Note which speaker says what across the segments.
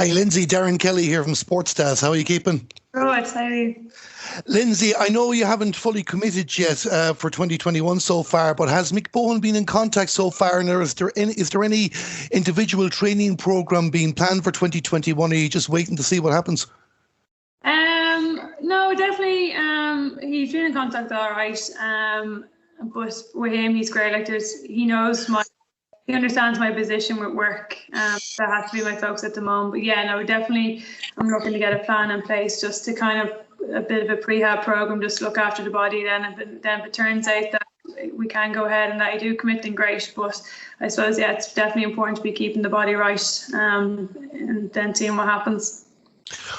Speaker 1: Hi, Lyndsey. Darren Kelly here from SportsDaz. How are you keeping?
Speaker 2: Right, how are you?
Speaker 1: Lyndsey, I know you haven't fully committed yet for 2021 so far, but has Mick Bowen been in contact so far? And is there any individual training programme being planned for 2021? Or are you just waiting to see what happens?
Speaker 2: No, definitely. He's been in contact all right. But with him, he's great. Like he understands my position with work. That has to be my focus at the moment. But yeah, no, definitely, I'm looking to get a plan in place just to kind of a bit of a prehab program, just look after the body. Then if it turns out that we can go ahead and that I do commit, then great. But I suppose, yeah, it's definitely important to be keeping the body right and then seeing what happens.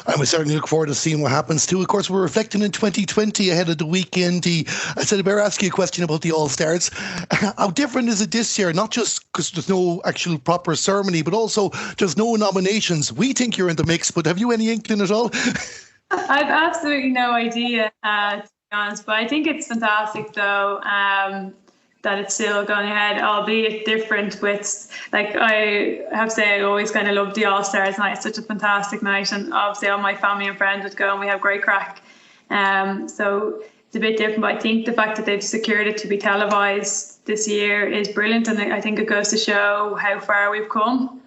Speaker 1: And we certainly look forward to seeing what happens too. Of course, we're reflecting in 2020 ahead of the weekend. I said I better ask you a question about the All-Stars. How different is it this year? Not just because there's no actual proper ceremony, but also there's no nominations. We think you're in the mix, but have you any inkling at all?
Speaker 2: I've absolutely no idea, to be honest. But I think it's fantastic, though, that it's still going ahead, albeit different with, like, I have to say I always kind of loved the All-Stars night. It's such a fantastic night, and obviously all my family and friends would go and we have great crack. So it's a bit different, but I think the fact that they've secured it to be televised this year is brilliant, and I think it goes to show how far we've come.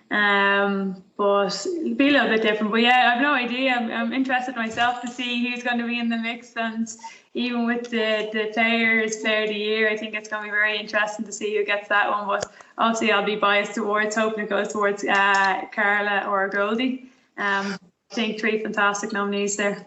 Speaker 2: But it'll be a little bit different. But yeah, I've no idea. I'm interested myself to see who's going to be in the mix, and even with the player of the year, I think it's going to be very interesting to see who gets that one. But obviously I'll be biased towards hoping it goes towards Carla or Goldie. I think three fantastic nominees there.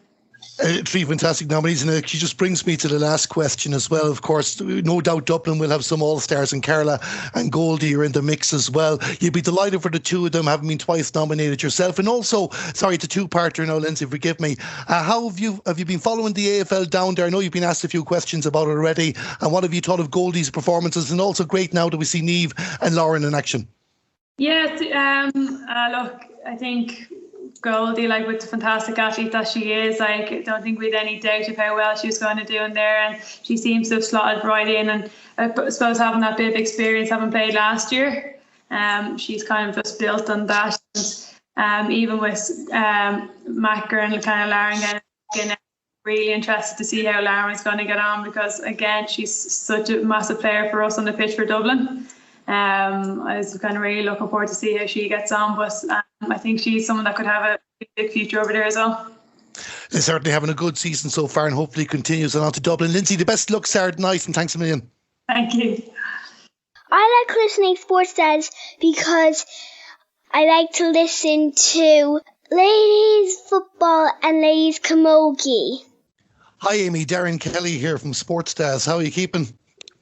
Speaker 1: Three fantastic nominees, and it just brings me to the last question as well. Of course, no doubt Dublin will have some All-Stars, and Carla and Goldie are in the mix as well. You'd be delighted for the two of them, having been twice nominated yourself. And also, sorry, it's a two-parter now, Lyndsey, forgive me. How have you been following the AFL down there? I know you've been asked a few questions about it already. And what have you thought of Goldie's performances? And also great now that we see Niamh and Lauren in action.
Speaker 2: Yeah, look, I think Goldie, like, with the fantastic athlete that she is, like, I don't think we had any doubt of how well she was going to do in there, and she seems to have slotted right in. And I suppose having that bit of experience, having played last year, she's kind of just built on that. And even with Mackin and kind of Lauren getting really interested to see how Lauren's going to get on, because again, she's such a massive player for us on the pitch for Dublin. I was kind of really looking forward to see how she gets on, but I think she's someone that could have a big future over there as well.
Speaker 1: They're certainly having a good season so far, and hopefully continues on to Dublin. Lyndsey, the best luck Saturday night, and thanks a million.
Speaker 2: Thank you.
Speaker 3: I like listening to SportsDaz because I like to listen to Ladies Football and Ladies Camogie.
Speaker 1: Hi Aimee, Darren Kelly here from SportsDaz. How are you keeping?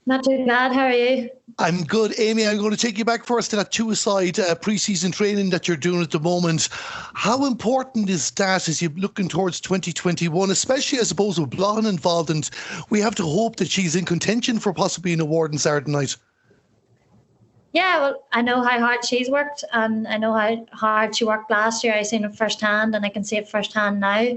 Speaker 4: Not too bad, how are you?
Speaker 1: I'm good. Aimee, I'm going to take you back first to that two-a-side pre-season training that you're doing at the moment. How important is that as you're looking towards 2021, especially, I suppose, with Blogin involved, and we have to hope that she's in contention for possibly an award on Saturday night?
Speaker 4: Yeah, well, I know how hard she's worked, and I know how hard she worked last year. I've seen it firsthand, and I can see it firsthand now.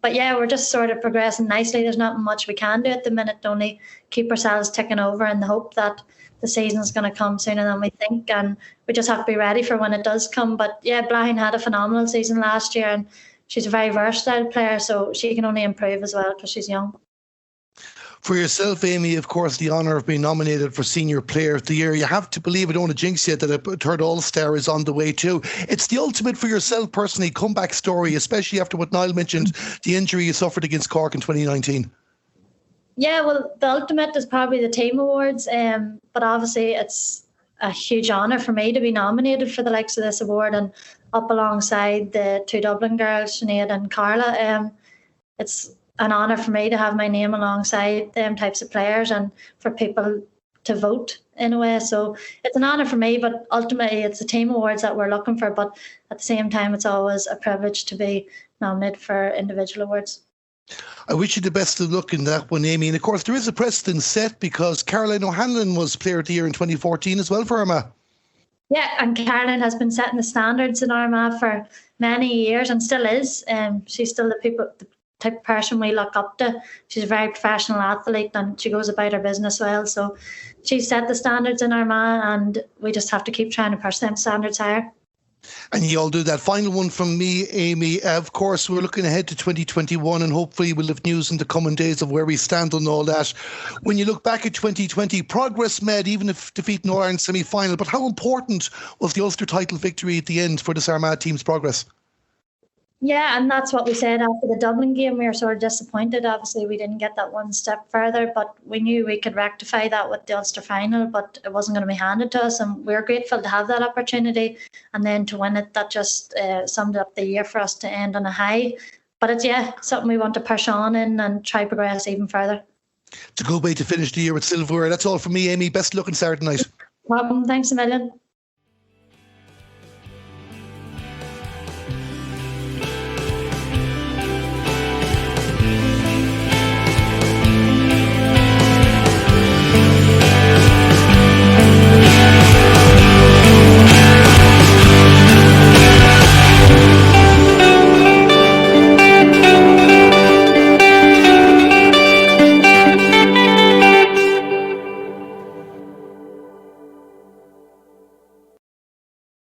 Speaker 4: But yeah, we're just sort of progressing nicely. There's not much we can do at the minute, only keep ourselves ticking over in the hope that the season's going to come sooner than we think, and we just have to be ready for when it does come. But yeah, Blogin had a phenomenal season last year, and she's a very versatile player, so she can only improve as well because she's young.
Speaker 1: For yourself, Aimee, of course, the honour of being nominated for Senior Player of the Year. You have to believe, I don't want to jinx you, that a third All-Star is on the way too. It's the ultimate for yourself personally comeback story, especially after what Niall mentioned, the injury you suffered against Cork in 2019.
Speaker 4: Yeah, well, the ultimate is probably the team awards, but obviously it's a huge honour for me to be nominated for the likes of this award, and up alongside the two Dublin girls, Sinead and Carla. It's an honour for me to have my name alongside them types of players, and for people to vote in a way. So it's an honour for me, but ultimately it's the team awards that we're looking for. But at the same time, it's always a privilege to be nominated for individual awards.
Speaker 1: I wish you the best of luck in that one, Aimee. And of course, there is a precedent set because Caroline O'Hanlon was Player of the Year in 2014 as well for Armagh.
Speaker 4: Yeah, and Caroline has been setting the standards in Armagh for many years and still is. She's still the type of person we look up to. She's a very professional athlete and she goes about her business well. So she's set the standards in Armagh, and we just have to keep trying to push them standards higher.
Speaker 1: And you all do that. Final one from me, Aimee. Of course, we're looking ahead to 2021 and hopefully we'll have news in the coming days of where we stand on all that. When you look back at 2020, progress made, even if defeating All Ireland semi-final, but how important was the Ulster title victory at the end for this Armagh team's progress?
Speaker 4: Yeah, and that's what we said after the Dublin game. We were sort of disappointed. Obviously, we didn't get that one step further, but we knew we could rectify that with the Ulster final, but it wasn't going to be handed to us, and we were grateful to have that opportunity. And then to win it, that just summed up the year for us to end on a high. But it's, something we want to push on in and try progress even further.
Speaker 1: It's a good way to finish the year with silverware. That's all from me, Aimee. Best of luck and Saturday night.
Speaker 4: No problem. Thanks a million.